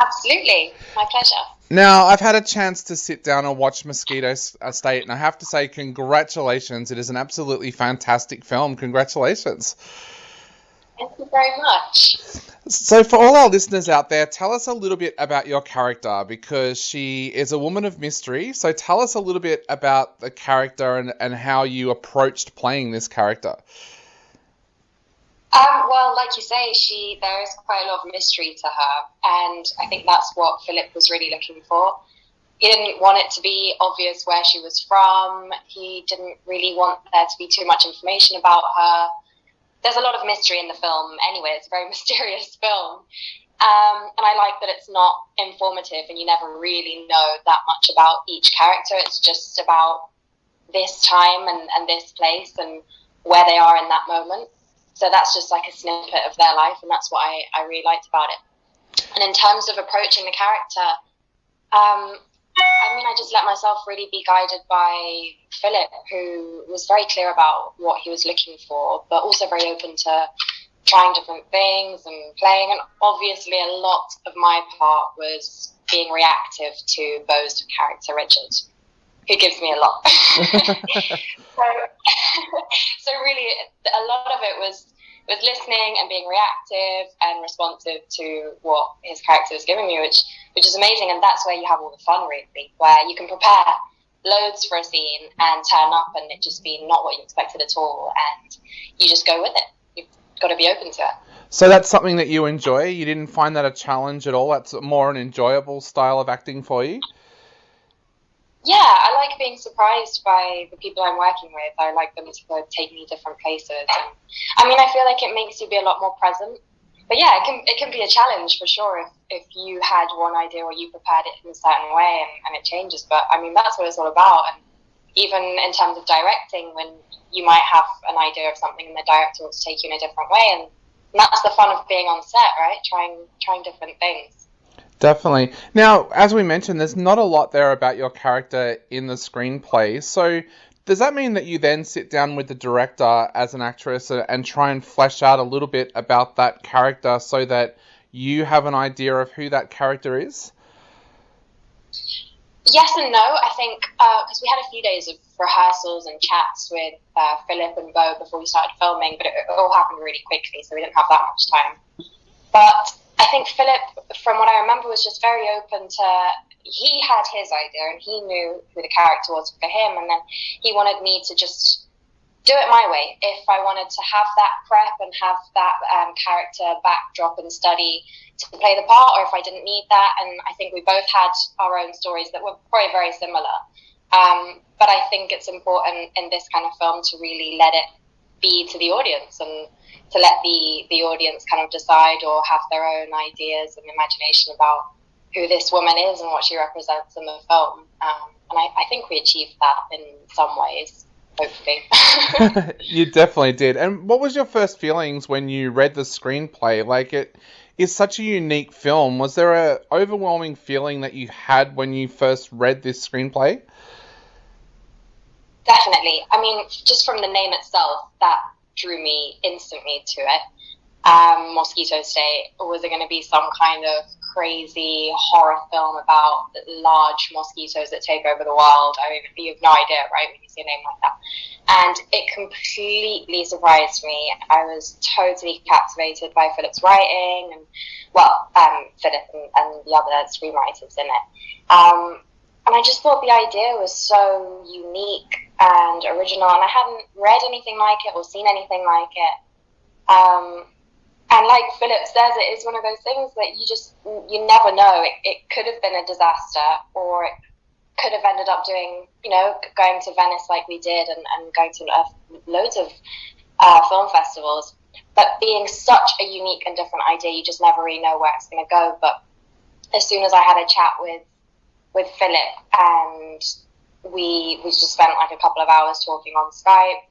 Absolutely. My pleasure. Now, I've had a chance to sit down and watch Mosquito State, and I have to say, congratulations. It is an absolutely fantastic film. Congratulations. Thank you very much. So, for all our listeners out there, tell us a little bit about your character because she is a woman of mystery. So, tell us a little bit about the character and how you approached playing this character. Well, like you say, there is quite a lot of mystery to her, and I think that's what Philip was really looking for. He didn't want it to be obvious where she was from. He didn't really want there to be too much information about her. There's a lot of mystery in the film anyway. It's a very mysterious film. And I like that it's not informative and you never really know that much about each character. It's just about this time and this place and where they are in that moment. So that's just like a snippet of their life, and that's what I really liked about it. And in terms of approaching the character, I just let myself really be guided by Philip, who was very clear about what he was looking for, but also very open to trying different things and playing. And obviously, a lot of my part was being reactive to Beau's character, Richard, who gives me a lot. so, so really, a lot of it was listening and being reactive and responsive to what his character was giving me, which is amazing. And that's where you have all the fun, really, where you can prepare loads for a scene and turn up and it just be not what you expected at all, and you just go with it. You've got to be open to it. So that's something that you enjoy? You didn't find that a challenge at all? That's more an enjoyable style of acting for you? Yeah, I like being surprised by the people I'm working with. I like them to take me different places. And, I feel like it makes you be a lot more present. But yeah, it can be a challenge for sure if you had one idea or you prepared it in a certain way and it changes. But that's what it's all about. And even in terms of directing, when you might have an idea of something and the director wants to take you in a different way, and that's the fun of being on set, right? Trying different things. Definitely. Now, as we mentioned, there's not a lot there about your character in the screenplay. So, does that mean that you then sit down with the director as an actress and try and flesh out a little bit about that character so that you have an idea of who that character is? Yes and no. I think because we had a few days of rehearsals and chats with Philip and Beau before we started filming, but it all happened really quickly, so we didn't have that much time. But I think Philip, from what I remember, was just very open to. He had his idea and he knew who the character was for him, and then he wanted me to just do it my way. If I wanted to have that prep and have that character backdrop and study to play the part, or if I didn't need that. And I think we both had our own stories that were probably very similar. But I think it's important in this kind of film to really let it be to the audience and to let the audience kind of decide or have their own ideas and imagination about who this woman is and what she represents in the film. And I think we achieved that in some ways, hopefully. You definitely did. And what was your first feelings when you read the screenplay? Like, it is such a unique film. Was there a overwhelming feeling that you had when you first read this screenplay? Definitely. Just from the name itself, that drew me instantly to it. Mosquito State, was it going to be some kind of crazy horror film about large mosquitoes that take over the world? You have no idea, right, when you see a name like that. And it completely surprised me. I was totally captivated by Philip's writing and, Philip and the other screenwriters in it. And I just thought the idea was so unique and original, and I hadn't read anything like it or seen anything like it. And like Philip says, it is one of those things that you never know. It could have been a disaster, or it could have ended up doing, going to Venice like we did and going to loads of film festivals. But being such a unique and different idea, you just never really know where it's going to go. But as soon as I had a chat with Philip, and we just spent like a couple of hours talking on Skype,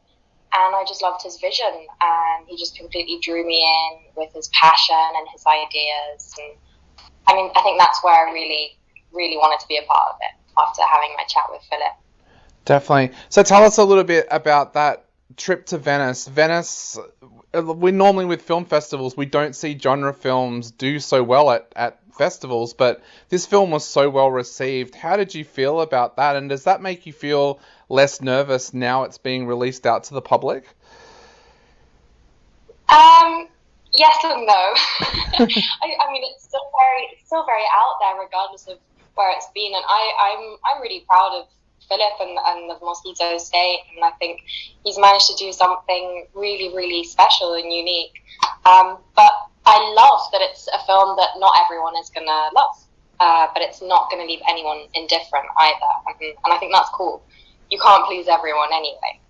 and I just loved his vision, and he just completely drew me in with his passion and his ideas. And I think that's where I really, really wanted to be a part of it after having my chat with Philip. Definitely. So tell us a little bit about that trip to Venice. Venice, we normally with film festivals, we don't see genre films do so well at festivals, but this film was so well received. How did you feel about that? And does that make you feel less nervous now it's being released out to the public? Yes and no. I mean, it's still very out there, regardless of where it's been. And I'm really proud of Philip and of Mosquito State, and I think he's managed to do something really, really special and unique. But I love that it's a film that not everyone is going to love, but it's not going to leave anyone indifferent either. And I think that's cool. You can't please everyone anyway.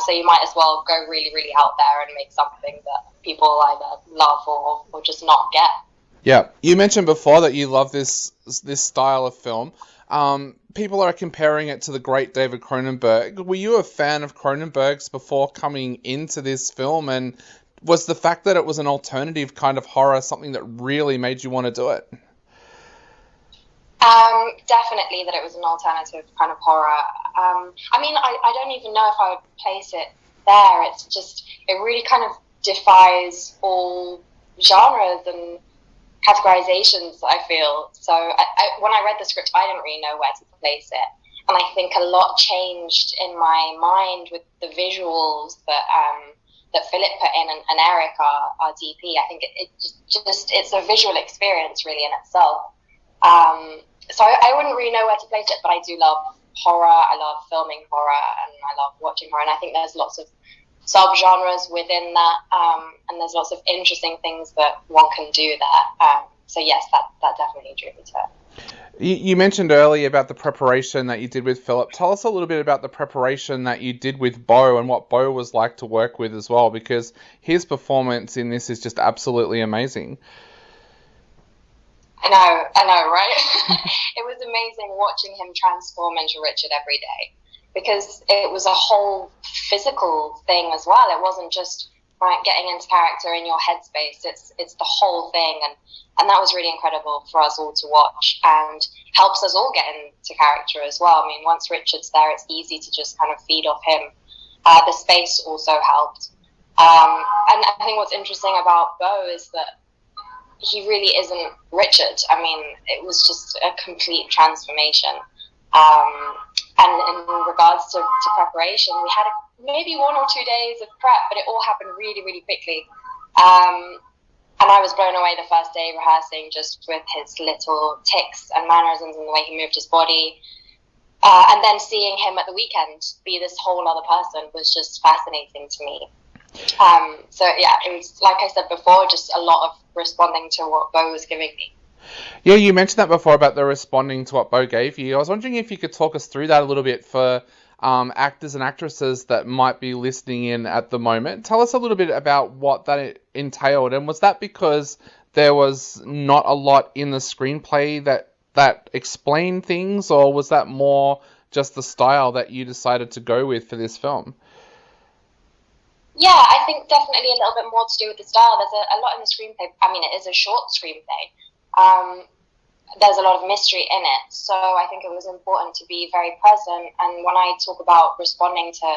So you might as well go really, really out there and make something that people either love or just not get. Yeah, you mentioned before that you love this style of film. People are comparing it to the great David Cronenberg. Were you a fan of Cronenberg's before coming into this film? And was the fact that it was an alternative kind of horror something that really made you want to do it? Definitely that it was an alternative kind of horror. I mean, I don't even know if I would place it there. It's just, it really kind of defies all genres and categorizations, I feel. So when I read the script, I didn't really know where to place it. And I think a lot changed in my mind with the visuals that Philip put in and Eric, our DP. I think it's a visual experience really in itself. So I wouldn't really know where to place it, but I do love horror. I love filming horror, and I love watching horror. And I think there's lots of subgenres within that, and there's lots of interesting things that one can do there. So yes, that definitely drew me to it. You mentioned earlier about the preparation that you did with Philip. Tell us a little bit about the preparation that you did with Beau and what Beau was like to work with as well, because his performance in this is just absolutely amazing. I know, right? It was amazing watching him transform into Richard every day, because it was a whole physical thing as well. It wasn't just getting into character in your headspace. It's the whole thing, and that was really incredible for us all to watch, and helps us all get into character as well. I mean, once Richard's there, it's easy to just kind of feed off him. The space also helped, and I think what's interesting about Beau is that he really isn't Richard. I mean, it was just a complete transformation. And in regards to preparation, we had maybe 1 or 2 days of prep, but it all happened really, really quickly. And I was blown away the first day rehearsing, just with his little tics and mannerisms and the way he moved his body. And then seeing him at the weekend be this whole other person was just fascinating to me. So yeah, it was, like I said before, just a lot of responding to what Beau was giving me. Yeah, you mentioned that before about the responding to what Beau gave you. I was wondering if you could talk us through that a little bit for actors and actresses that might be listening in at the moment. Tell us a little bit about what that entailed, and was that because there was not a lot in the screenplay that explained things, or was that more just the style that you decided to go with for this film? Yeah, I think definitely a little bit more to do with the style. There's a lot in the screenplay. I mean, it is a short screenplay. There's a lot of mystery in it. So I think it was important to be very present. And when I talk about responding to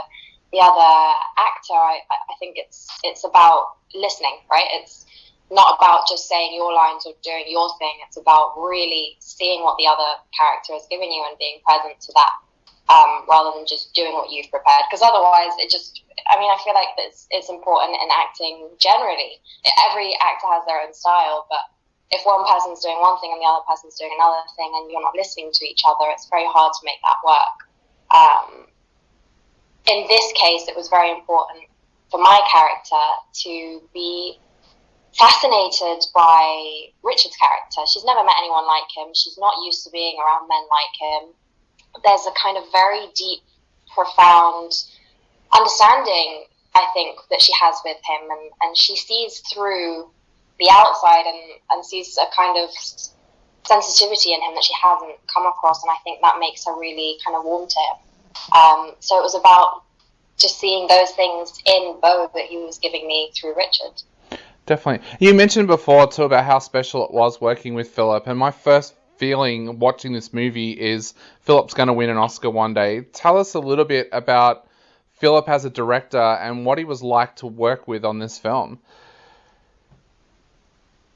the other actor, I think it's about listening, right? It's not about just saying your lines or doing your thing. It's about really seeing what the other character has given you and being present to that, rather than just doing what you've prepared. Because otherwise, I feel like it's important in acting generally. Every actor has their own style, but if one person's doing one thing and the other person's doing another thing and you're not listening to each other, it's very hard to make that work. In this case, it was very important for my character to be fascinated by Richard's character. She's never met anyone like him. She's not used to being around men like him. There's a kind of very deep, profound understanding, I think, that she has with him, and she sees through the outside and sees a kind of sensitivity in him that she hasn't come across, and I think that makes her really kind of warm to him. So it was about just seeing those things in Beau that he was giving me through Richard. Definitely. You mentioned before too about how special it was working with Philip, and my first feeling watching this movie is Philip's going to win an Oscar one day. Tell us a little bit about Philip as a director and what he was like to work with on this film.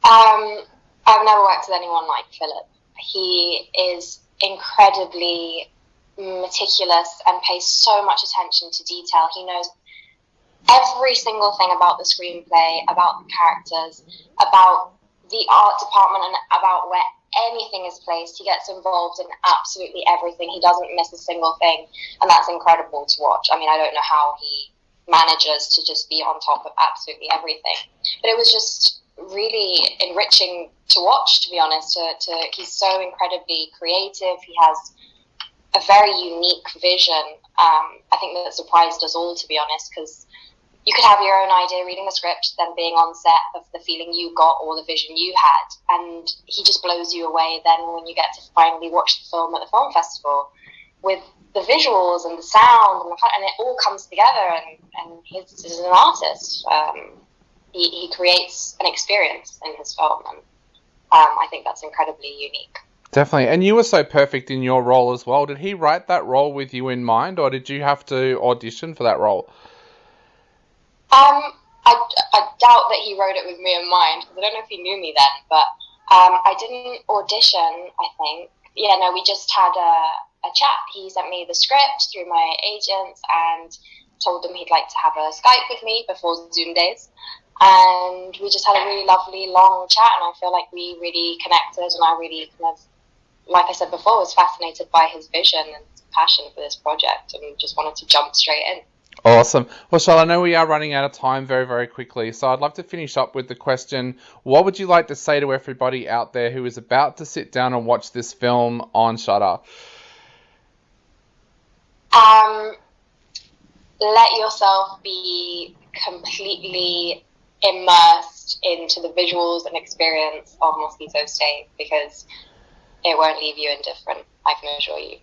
I've never worked with anyone like Philip. He is incredibly meticulous and pays so much attention to detail. He knows every single thing about the screenplay, about the characters, about the art department, and about where anything is placed. He gets involved in absolutely everything. He doesn't miss a single thing, and that's incredible to watch. I mean, I don't know how he manages to just be on top of absolutely everything, but it was just really enriching to watch, to be honest. He's so incredibly creative. He has a very unique vision. I think that surprised us all, to be honest, because you could have your own idea reading the script, then being on set of the feeling you got or the vision you had, and he just blows you away then when you get to finally watch the film at the film festival with the visuals and the sound and it all comes together, and he's an artist. He creates an experience in his film, and I think that's incredibly unique. Definitely. And you were so perfect in your role as well. Did he write that role with you in mind, or did you have to audition for that role? I doubt that he wrote it with me in mind, because I don't know if he knew me then, but I didn't audition, I think. Yeah, no, we just had a chat. He sent me the script through my agents and told them he'd like to have a Skype with me before Zoom days. And we just had a really lovely, long chat, and I feel like we really connected, and I really kind of, like I said before, was fascinated by his vision and his passion for this project, and just wanted to jump straight in. Awesome. Well, Charlotte, I know we are running out of time very, very quickly, so I'd love to finish up with the question, what would you like to say to everybody out there who is about to sit down and watch this film on Shudder? Let yourself be completely immersed into the visuals and experience of Mosquito State, because it won't leave you indifferent, I can assure you.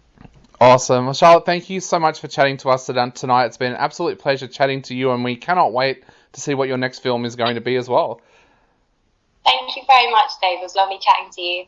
Awesome. Well, Charlotte, thank you so much for chatting to us tonight. It's been an absolute pleasure chatting to you, and we cannot wait to see what your next film is going to be as well. Thank you very much, Dave. It was lovely chatting to you.